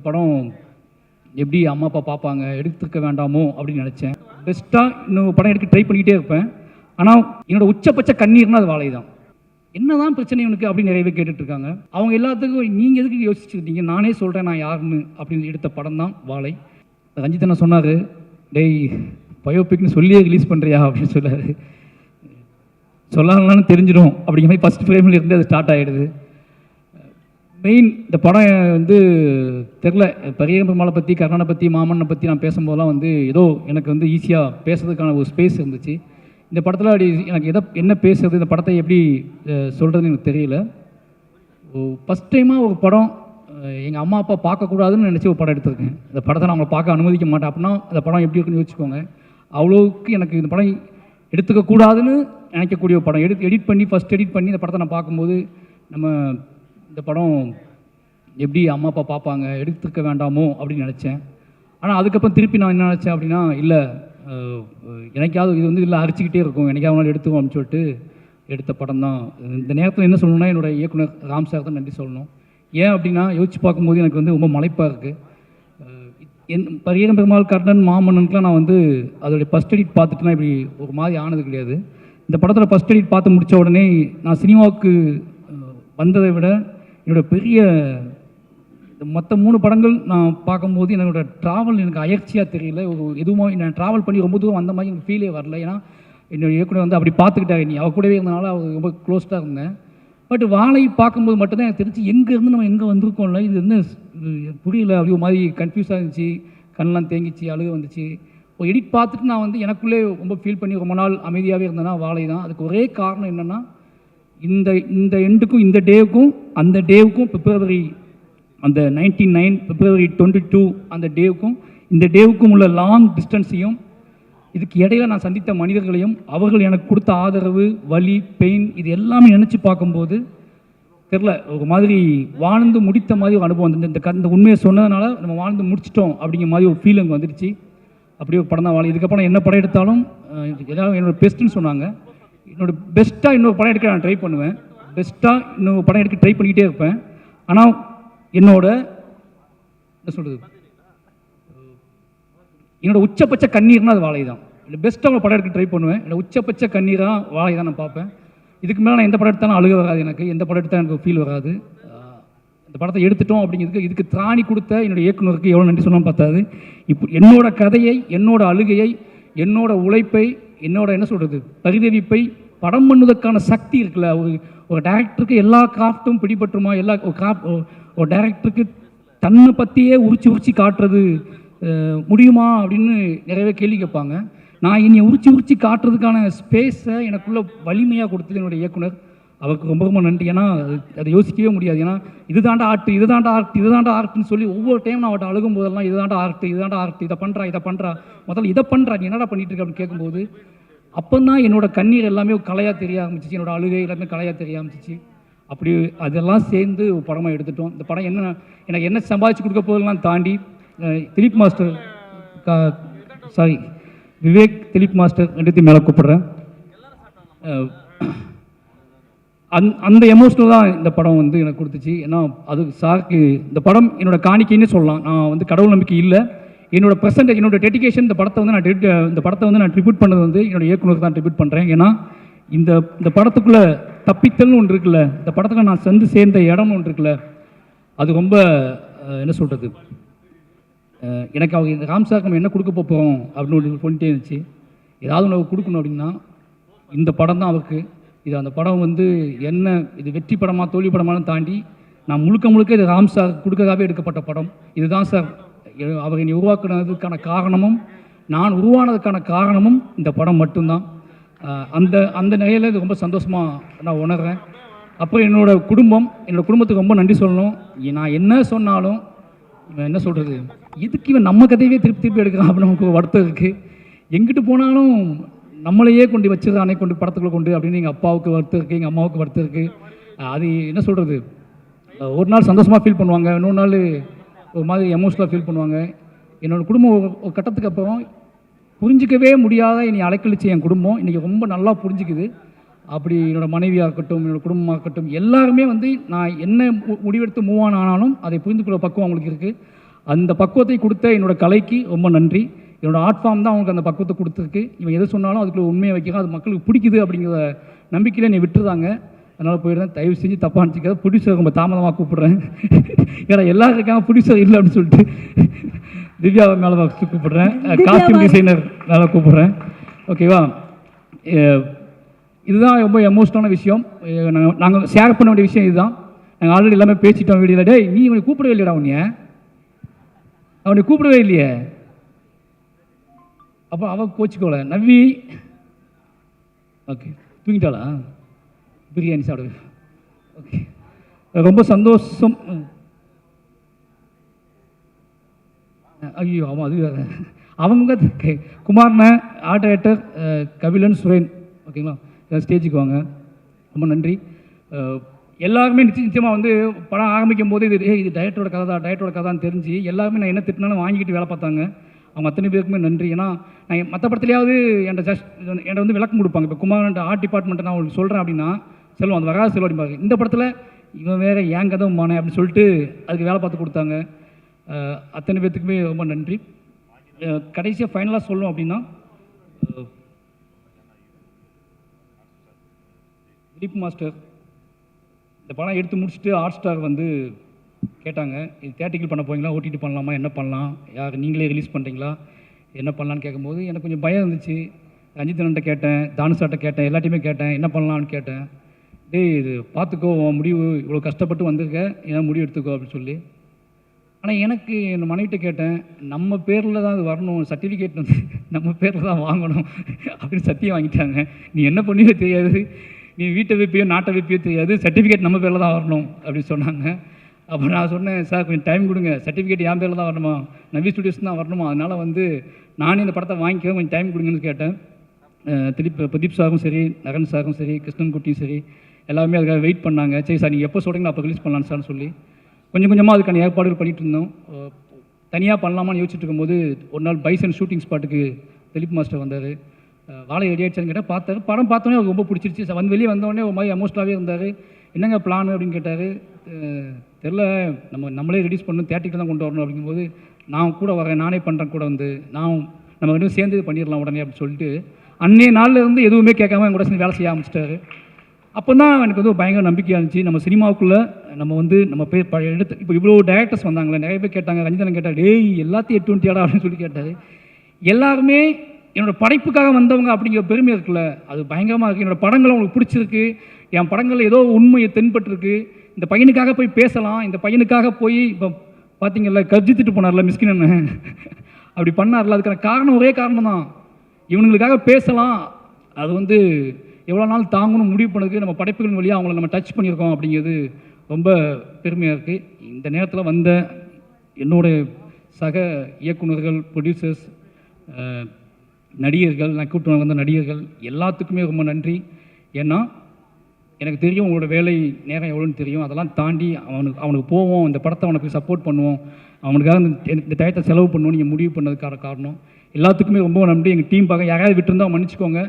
படம் எப்படி அம்மா அப்பா பார்ப்பாங்க, எடுத்துக்க வேண்டாமோ அப்படின்னு நினச்சேன். பெஸ்ட்டாக இன்னும் படம் எடுக்க ட்ரை பண்ணிக்கிட்டே இருப்பேன். ஆனால் என்னோடய உச்சபட்ச கண்ணீர்னால் அது வாழை தான். என்ன தான் பிரச்சனை இவனுக்கு அப்படின்னு நிறைய பேர் கேட்டுட்ருக்காங்க. அவங்க எல்லாத்துக்கும் நீங்கள் எதுக்கு யோசிச்சுருந்தீங்க, நானே சொல்கிறேன் நான் யாருன்னு அப்படின்னு எடுத்த படம் தான் வாழை. ரஞ்சித் என்ன சொன்னார், டேய் பயோபிக்னு சொல்லியே ரிலீஸ் பண்ணுறியா அப்படின்னு சொன்னார். சொல்லாங்களான்னு தெரிஞ்சிடும் அப்படிங்கிற மாதிரி ஃபஸ்ட் ஃப்ரேமில் இருந்து அது ஸ்டார்ட் ஆகிடுது. மெயின் இந்த படம் வந்து தெரில, பெரிய பெருமாளை பற்றி, கர்ணனை பற்றி, மாமனை பற்றி நான் பேசும்போதெல்லாம் வந்து ஏதோ எனக்கு வந்து ஈஸியாக பேசுறதுக்கான ஒரு ஸ்பேஸ் இருந்துச்சு. இந்த படத்தில் அப்படி எனக்கு என்ன பேசுறது, இந்த படத்தை எப்படி சொல்கிறதுன்னு எனக்கு தெரியல. ஃபஸ்ட் டைமாக ஒரு படம் எங்கள் அம்மா அப்பா பார்க்கக்கூடாதுன்னு நினச்சி ஒரு படம் எடுத்திருக்கேன். இந்த படத்தை நான் அவங்களை பார்க்க அனுமதிக்க மாட்டேன் அப்படின்னா அந்த படம் எப்படி இருக்குன்னு யோசிச்சுக்கோங்க. அவ்வளோவுக்கு எனக்கு இந்த படம் எடுத்துக்கக்கூடாதுன்னு நினைக்கக்கூடிய ஒரு படம். ஃபஸ்ட் எடிட் பண்ணி இந்த படத்தை நான் பார்க்கும்போது நம்ம இந்த படம் எப்படி அம்மா அப்பா பார்ப்பாங்க, எடுத்துக்க வேண்டாமோ அப்படின்னு நினச்சேன். ஆனால் அதுக்கப்புறம் திருப்பி நான் என்ன நினச்சேன் அப்படின்னா, இல்லை எனக்காவது இது வந்து இல்லை அரிச்சிக்கிட்டே இருக்கும், எனக்காவது எடுத்துவோம் அப்படின்னு சொல்லிட்டு எடுத்த படம் தான். இந்த நேரத்தில் என்ன சொல்லணும்னா என்னோடய இயக்குனர் ராம் சார் தான் நன்றி சொல்லணும். ஏன் அப்படின்னா யோசிச்சு பார்க்கும்போது எனக்கு வந்து ரொம்ப மலைப்பாக இருக்குது. பெரிய பெருமாள், கர்ணன், மாமன்னனுக்குலாம் நான் வந்து அதோடைய ஃபஸ்ட் எடிட் பார்த்துட்டுனா இப்படி ஒரு மாதிரி ஆனது கிடையாது. இந்த படத்தில் ஃபஸ்ட் எடிட் பார்த்து முடித்த உடனே நான் சினிமாவுக்கு வந்ததை விட என்னோடய பெரிய மற்ற 3 படங்கள் நான் பார்க்கும்போது என்னோடய ட்ராவல் எனக்கு அயற்சியாக தெரியல. எதுவும் நான் ட்ராவல் பண்ணி ரொம்ப தூரம் அந்த மாதிரி எனக்கு ஃபீலே வரல. ஏன்னா என்னோடய இயக்குனர் வந்து அப்படி பார்த்துக்கிட்டாரு. நீ அவ கூடவே இருந்தனால அவர் ரொம்ப க்ளோஸ்டாக இருந்தேன். பட் வாழை பார்க்கும்போது மட்டும்தான் எனக்கு தெரிஞ்சு எங்கேருந்து நம்ம எங்கே வந்திருக்கோம்ல, இது என்ன புரியல, அப்படி ஒரு மாதிரி கன்ஃபியூஸாக இருந்துச்சு, கண்ணெலாம் தேங்கிச்சு, அழுக வந்துச்சு. இப்போ எடிட் பார்த்துட்டு நான் வந்து எனக்குள்ளே ரொம்ப ஃபீல் பண்ணி ரொம்ப நாள் அமைதியாகவே இருந்தேன்னா வாழை தான். அதுக்கு ஒரே காரணம் என்னென்னா இந்த எண்டுக்கும் இந்த டேவுக்கும் அந்த டேவுக்கும் பிப்ரவரி அந்த 99 பிப்ரவரி 22 அந்த டேவுக்கும் இந்த டேவுக்கும் உள்ள லாங் டிஸ்டன்ஸையும், இதுக்கு இடையில நான் சந்தித்த மனிதர்களையும், அவர்கள் எனக்கு கொடுத்த ஆதரவு, வலி, பெயின், இது எல்லாமே நினச்சி பார்க்கும்போது தெரில ஒரு மாதிரி வாழ்ந்து முடித்த மாதிரி ஒரு அனுபவம் வந்து இந்த உண்மையை சொன்னதுனால நம்ம வாழ்ந்து முடிச்சிட்டோம் அப்படிங்கிற மாதிரி ஒரு ஃபீல் அங்கே வந்துடுச்சு. அப்படியே ஒரு படம் தான் வாழை. இதுக்கப்புறம் என்ன படம் எடுத்தாலும் ஏதாவது என்னோடய பெஸ்ட்டுன்னு சொன்னாங்க. என்னோடய பெஸ்ட்டாக இன்னொரு படம் எடுக்க நான் ட்ரை பண்ணுவேன். பெஸ்ட்டாக இன்னொரு படம் எடுக்க ட்ரை பண்ணிக்கிட்டே இருப்பேன். ஆனால் என்னோட என்ன சொல்கிறது, என்னோட உச்சபட்ச கண்ணீர்னால் அது வாழை தான். இல்லை பெஸ்ட்டாக ஒரு படம் எடுக்க ட்ரை பண்ணுவேன். என்னோட உச்சபட்ச கண்ணீராக வாழை தான் நான் பார்ப்பேன். இதுக்கு மேலே நான் எந்த படம் எடுத்தாலும் அழுக வராது, எனக்கு எந்த படம் எடுத்தாலும் எனக்கு ஃபீல் வராது. இந்த படத்தை எடுத்துட்டோம் அப்படிங்கிறதுக்கு இதுக்கு திராணி கொடுத்த என்னோடய இயக்குனருக்கு எவ்வளோ நன்றி சொன்னால் பார்த்தாது. இப்போ என்னோட கதையை, என்னோட அழுகையை, என்னோட உழைப்பை, என்னோட என்ன சொல்கிறது பரிதவிப்பை படம் பண்ணுவதற்கான சக்தி இருக்குல்ல. ஒரு டைரக்டருக்கு எல்லா கிராஃப்ட்டும் பிடிபட்டுருமா, ஒரு டைரக்டருக்கு தன்னை பற்றியே உரிச்சு காட்டுறது முடியுமா அப்படின்னு நிறையவே கேள்வி கேட்பாங்க. நான் என்னை உரிச்சு காட்டுறதுக்கான ஸ்பேஸை எனக்குள்ள வலிமையாக கொடுத்தது என்னோடய இயக்குனர். அவருக்கு ரொம்ப ரொம்ப நன்றி. ஏன்னா அதை யோசிக்கவே முடியாது. ஏன்னா இதுதாண்டா ஆர்ட்னு சொல்லி ஒவ்வொரு டைம் நான் அவட்ட அழுகும் போதெல்லாம் இதுதாண்டா ஆர்ட், இதை பண்ணுறா முதல்ல இதை பண்ணுறா, நீ என்னடா பண்ணிட்டு இருக்க அப்படின்னு கேட்கும்போது அப்போ தான் என்னோட கண்ணீர் எல்லாமே கலையாக தெரிய ஆரம்பிச்சிச்சு, என்னோடய அழுகை எல்லாமே கலையாக தெரிய ஆரம்பிச்சிச்சு. அப்படி அதெல்லாம் சேர்ந்து ஒரு படமாக எடுத்துட்டோம். இந்த படம் எனக்கு என்ன சம்பாதிச்சு கொடுக்க போதெல்லாம் தாண்டி திலீப் மாஸ்டர் விவேக் திலீப் மாஸ்டர் ரெண்டுத்தையும் மேலே கூப்பிட்றேன். அந்த எமோஷனல் தான் இந்த படம் வந்து எனக்கு கொடுத்துச்சு. ஏன்னா அது சாருக்கு இந்த படம் என்னோட காணிக்கைன்னு சொல்லலாம். நான் வந்து கடவுள் நம்பிக்கை இல்லை, என்னோட பர்சன்டேஜ், என்னோட டெடிகேஷன் இந்த படத்தை வந்து நான் ட்ரிபியூட் பண்ணது வந்து என்னோட இயக்குனருக்கு தான் ட்ரிபியூட் பண்ணுறேன். ஏன்னா இந்த படத்துக்குள்ளே தப்பித்தல்னு ஒன்று இருக்குல்ல, இந்த படத்தில் நான் சேர்ந்த இடம்னு ஒன்று இருக்குல்ல, அது ரொம்ப என்ன சொல்கிறது, எனக்கு அவங்க ராம் சார் நம்ம என்ன கொடுக்க போகிறோம் அப்படின்னு சொல்லிட்டே இருந்துச்சு. ஏதாவது ஒன்று கொடுக்கணும் அப்படின்னா இந்த படம் தான் அவருக்கு. இது அந்த படம் வந்து என்ன இது வெற்றி படமாக தோல்வி படமானு தாண்டி நான் முழுக்க இது ராம் சார் கொடுக்கறதாகவே எடுக்கப்பட்ட படம். இதுதான் சார் அவர் என்னை உருவாக்குனதுக்கான காரணமும் நான் உருவானதுக்கான காரணமும் இந்த படம் மட்டும்தான். அந்த நிலையில் இது ரொம்ப சந்தோஷமாக நான் உணர்கிறேன். அப்புறம் என்னோடய குடும்பத்துக்கு ரொம்ப நன்றி சொல்லணும். நான் என்ன சொன்னாலும் என்ன சொல்கிறது, இதுக்கு இவன் நம்ம கதையவே திருப்பி எடுக்கிறான் அப்படின்னு நமக்கு வருத்தம் இருக்குது. எங்கிட்டு போனாலும் நம்மளையே கொண்டு வச்சுருந்தானே கொண்டு படத்துக்குள்ளே கொண்டு அப்படின்னு எங்கள் அப்பாவுக்கு வருத்தம் இருக்குது, எங்கள் அம்மாவுக்கு வருத்தம் இருக்குது. அது என்ன சொல்கிறது, ஒரு நாள் சந்தோஷமாக ஃபீல் பண்ணுவாங்க, இன்னொரு நாள் ஒரு மாதிரி எமோஷனலாக ஃபீல் பண்ணுவாங்க. என்னோடய குடும்பம் ஒரு கட்டத்துக்கு அப்புறம் புரிஞ்சிக்கவே முடியாத என்னை அலைக்கழிச்சு என் குடும்பம் இன்றைக்கி ரொம்ப நல்லா புரிஞ்சிக்குது. அப்படி என்னோடய மனைவியாக இருக்கட்டும், என்னோடய குடும்பமாக இருக்கட்டும், எல்லாருமே வந்து நான் என்ன முடிவெடுத்து மூவ் ஆனாலும் அதை புரிந்து கொள்ள பக்குவம் அவங்களுக்கு இருக்குது. அந்த பக்குவத்தை கொடுத்த என்னோடய கலைக்கு ரொம்ப நன்றி. என்னோடய ஆர்ட் ஃபார்ம் தான் அவங்களுக்கு அந்த பக்குவத்தை கொடுத்துருக்கு. இவன் எது சொன்னாலும் அதுக்குள்ள உண்மையை வைக்கிறான், அது மக்களுக்கு பிடிக்குது அப்படிங்கிற நம்பிக்கையில் என்னை விட்டுருந்தாங்க. அதனால் போயிடுறேன். தயவு செஞ்சு தப்பாக நினச்சிக்காத. ப்ரொடியூசர் ரொம்ப தாமதமாக கூப்பிட்றேன். ஏன்னா எல்லாரும் இருக்காங்க, ப்ரொடியூசர் இல்லை அப்படின்னு சொல்லிட்டு திவ்யா மேலே கூப்பிட்றேன், காஸ்டியூம் டிசைனர் மேலே கூப்பிட்றேன். ஓகேவா? இதுதான் ரொம்ப எமோஷனலான விஷயம். நாங்கள் ஷேர் பண்ண வேண்டிய விஷயம் இதுதான். நாங்கள் ஆல்ரெடி எல்லாமே பேசிட்டோம் வீடியோவில். டேய் நீ அவனை கூப்பிடவே இல்லைடா, அவனை கூப்பிடவே இல்லையே. அப்போ அவன் கோச்சிக்கோல. நவ்வி ஓகே தூங்கிட்டாளா? பிரியாணி சாப்பிடு. ஓகே ரொம்ப சந்தோஷம். ஐயோ ஆமாம் அது வேறு. அவங்க குமார்ண்ண ஆர்ட் டைரக்டர், கபிலன், சுரேன். ஓகேங்களா? ஸ்டேஜுக்கு வாங்க. ரொம்ப நன்றி. எல்லாருமே நிச்சயமாக வந்து படம் ஆரம்பிக்கும் போது இது டைரக்டரோட கதை தான், டைரக்டரோட கதான்னு தெரிஞ்சு எல்லாருமே நான் என்ன திட்டினாலும் வாங்கிக்கிட்டு வேலை பார்த்தாங்க. அவங்க அத்தனை பேருக்குமே நன்றி. ஏன்னா நான் மற்ற படத்துலையாவது என்கிட்ட வந்து விளக்கம் கொடுப்பாங்க. இப்போ குமார் ஆர்ட் டிபார்ட்மெண்ட்டை நான் உங்களுக்கு சொல்கிறேன் அப்படின்னா செல்வம் அது வராது செல்வம் அப்படிம்பாங்க. இந்த படத்தில் இவன் வேறு ஏன் கதை மானே அப்படின்னு சொல்லிட்டு அதுக்கு வேலை பார்த்து கொடுத்தாங்க. அத்தனை பேர்த்துக்குமே ரொம்ப நன்றி. கடைசியாக ஃபைனலாக சொல்லணும் அப்படின்னா திலீப் மாஸ்டர் இந்த படம் எடுத்து முடிச்சுட்டு ஹாட் ஸ்டார் வந்து கேட்டாங்க, இது தேட்டிக்கல் பண்ண போவீங்களா, ஓடிடி பண்ணலாமா, என்ன பண்ணலாம், யார் நீங்களே ரிலீஸ் பண்ணுறீங்களா, என்ன பண்ணலான்னு கேட்கும்போது எனக்கு கொஞ்சம் பயம் இருந்துச்சு. ரஞ்சித் அண்ணன்ட்ட கேட்டேன், தானுசார்ட்ட கேட்டேன், எல்லாத்தையுமே கேட்டேன், என்ன பண்ணலான்னு கேட்டேன். டேய் இது பார்த்துக்கோ, உன் முடிவு இவ்வளோ கஷ்டப்பட்டு வந்திருக்க, ஏன்னா முடிவு எடுத்துக்கோ அப்படின்னு சொல்லி. ஆனால் எனக்கு என் மனைவிட்ட கேட்டேன், நம்ம பேரில் தான் அது வரணும், சர்டிஃபிகேட் வந்து நம்ம பேரில் தான் வாங்கணும் அப்படின்னு சத்தியம் வாங்கிட்டாங்க. நீ என்ன பண்ணியோ தெரியாது, நீ வீட்டை வைப்பியோ நாட்டை வைப்பியோ தெரியாது, சர்டிஃபிகேட் நம்ம பேரில் தான் வரணும் அப்படின்னு சொன்னாங்க. அப்போ நான் சொன்னேன், சார் கொஞ்சம் டைம் கொடுங்க, சர்டிஃபிகேட் என் பேரில் தான் வரணுமா, நவி ஸ்டுடியோஸ் தான் வரணுமா, அதனால் வந்து நானே இந்த படத்தை வாங்கிக்க கொஞ்சம் டைம் கொடுங்கன்னு கேட்டேன். பிரதீப் சாரும் சரி, நகன் சாரும் சரி, கிருஷ்ணன் குட்டியும் சரி, எல்லாருமே அதுக்காக வெயிட் பண்ணாங்க. சரி சார் நீங்கள் எப்போ சொல்கிறீங்களோ அப்போ ரிலீஸ் பண்ணலான்னு சார்னு சொல்லி கொஞ்சம் கொஞ்சமாக அதுக்கான ஏற்பாடுகள் பண்ணிகிட்டு இருந்தோம். தனியாக பண்ணலாமான்னு யோசிச்சுட்டு இருக்கும்போது ஒரு நாள் பைசன் ஷூட்டிங் ஸ்பாட்டுக்கு திலீப் மாஸ்டர் வந்தார். வாழை ரெடி ஆகிடுச்சான்னு கேட்டால் பார்த்தாரு. படம் பார்த்தோன்னே அவருக்கு ரொம்ப பிடிச்சிருச்சு. வந்து வெளியே வந்தோடனே ஒரு மாதிரி எமோஷனலாகவே இருந்தார். என்னங்க பிளான் அப்படின்னு கேட்டார். தெரில, நம்மளே ரிலீஸ் பண்ணணும், தேட்டிக்கு தான் கொண்டு வரணும் அப்படிங்கும்போது நான் கூட வரேன், நானே பண்ணுறேன் கூட வந்து நம்ம ரெண்டும் சேர்ந்து பண்ணிடலாம் உடனே அப்படின்னு சொல்லிட்டு அன்றைய நாளில் இருந்து எதுவுமே கேட்காம என் கூட சேர்ந்து வேலை செய்ய ஆரம்பிச்சிட்டாரு. அப்போ தான் எனக்கு வந்து பயங்கர நம்பிக்கையாக இருந்துச்சு. நம்ம சினிமாவுக்குள்ளே நம்ம பேர் எடுத்து இப்போ இவ்வளோ டேரக்டர்ஸ் வந்தாங்களே, நிறைய பேர் கேட்டாங்க. ரஞ்சிதன் கேட்டார், டேய் எல்லாத்தையும் 820 அப்படின்னு சொல்லி கேட்டார். எல்லாருமே என்னோடய படைப்புக்காக வந்தவங்க அப்படிங்கிற பெருமை இருக்குல்ல, அது பயங்கரமாக இருக்குது. என்னோடய படங்கள் அவங்களுக்கு பிடிச்சிருக்கு, என் படங்களில் ஏதோ உண்மையை தென்பட்டுருக்கு. இந்த பையனுக்காக போய் பேசலாம், இந்த பையனுக்காக போய் இப்போ பார்த்தீங்கல்ல கர்ஜித்துட்டு போனார்ல மிஸ்கின் அண்ணன் அப்படி பண்ணார்ல, அதுக்கான காரணம் ஒரே காரணம் தான், இவனுங்களுக்காக பேசலாம். அது வந்து எவ்வளோ நாள் தாங்கணும் முடிவு பண்ணதுக்கு நம்ம படைப்புகளின் வழியாக அவங்கள நம்ம டச் பண்ணியிருக்கோம் அப்படிங்கிறது ரொம்ப பெருமையாக இருக்குது. இந்த நேரத்தில் வந்த என்னுடைய சக இயக்குநர்கள், ப்ரொடியூசர்ஸ், நடிகர்கள், நான் கூட்டு வந்த நடிகர்கள் எல்லாத்துக்குமே ரொம்ப நன்றி. ஏன்னா எனக்கு தெரியும் உங்களோட வேலை நேரம் எவ்வளோன்னு தெரியும். அதெல்லாம் தாண்டி அவனுக்கு போவோம், இந்த படத்தை அவனுக்கு சப்போர்ட் பண்ணுவோம், அவனுக்காக இந்த டயத்தை செலவு பண்ணுவோம் நீங்கள் முடிவு பண்ணதுக்கான காரணம் எல்லாத்துக்குமே ரொம்ப நன்றி. எங்கள் டீம் பார்க்க யாராவது விட்டுருந்தா மன்னிச்சிக்கோங்க.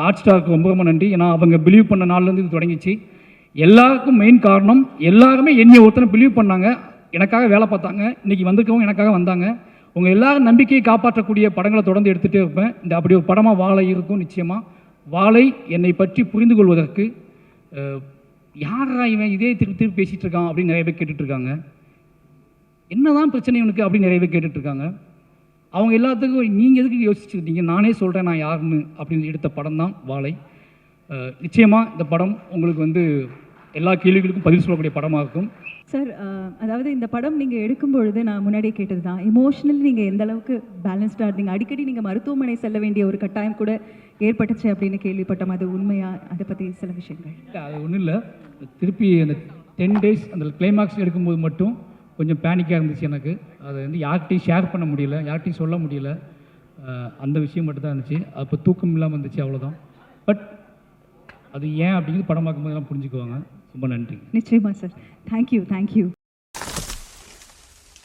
ஹாட் ஸ்டாருக்கு ரொம்ப ரொம்ப நன்றி. ஏன்னா அவங்க பிலீவ் பண்ண நாள்லேருந்து இது தொடங்கிச்சு. எல்லாருக்கும் மெயின் காரணம் எல்லாருமே என்னை ஒருத்தனை பிலீவ் பண்ணாங்க, எனக்காக வேலை பார்த்தாங்க. இன்றைக்கி வந்திருக்கவங்க எனக்காக வந்தாங்க. உங்கள் எல்லாரும் நம்பிக்கையை காப்பாற்றக்கூடிய படங்களை தொடர்ந்து எடுத்துகிட்டே இருப்பேன். இந்த அப்படி ஒரு படமாக வாழை இருக்கும். நிச்சயமாக வாழை என்னை பற்றி புரிந்து கொள்வதற்கு யாரா இவன் இதே திருப்பி பேசிகிட்டு இருக்கான் அப்படின்னு நிறைய பேர் கேட்டுட்ருக்காங்க. என்ன தான் பிரச்சனை இவனுக்கு அப்படின்னு நிறைய பேர் கேட்டுட்ருக்காங்க. அவங்க எல்லாத்துக்கும் நீங்கள் எதுக்கு யோசிச்சுருந்தீங்க, நானே சொல்கிறேன் நான் யாருன்னு அப்படின்னு எடுத்த படம் தான் வாழை. நிச்சயமாக இந்த படம் உங்களுக்கு வந்து எல்லா கேள்விகளுக்கும் பதில் சொல்லக்கூடிய படமாக இருக்கும். சார், அதாவது இந்த படம் நீங்கள் எடுக்கும் பொழுது நான் முன்னாடியே கேட்டது தான், இமோஷனலி நீங்கள் எந்த அளவுக்கு பேலன்ஸ்டாக இருந்தீங்க, அடிக்கடி நீங்கள் மருத்துவமனை செல்ல வேண்டிய ஒரு கட்டாயம் கூட ஏற்பட்டுச்சு அப்படின்னு கேள்விப்பட்டோம். அது உண்மையா? அதை பற்றி சில விஷயங்கள். அது ஒன்றும் இல்லை, திருப்பி அந்த 10 days அந்த கிளைமாக்ஸ் எடுக்கும்போது மட்டும் கொஞ்சம் பேனிக்காக இருந்துச்சு எனக்கு. அதை வந்து யார்கிட்டையும் ஷேர் பண்ண முடியல, யார்கிட்டையும் சொல்ல முடியல. அந்த விஷயம் மட்டும் தான் இருந்துச்சு. அப்போ தூக்கம் இல்லாமல் இருந்துச்சு, அவ்வளோதான். பட் அது ஏன் அப்படிங்கிறது படம் பார்க்கும்போதெல்லாம் புரிஞ்சுக்குவாங்க. ரொம்ப நன்றி. நிச்சயமா சார். தேங்க்யூ.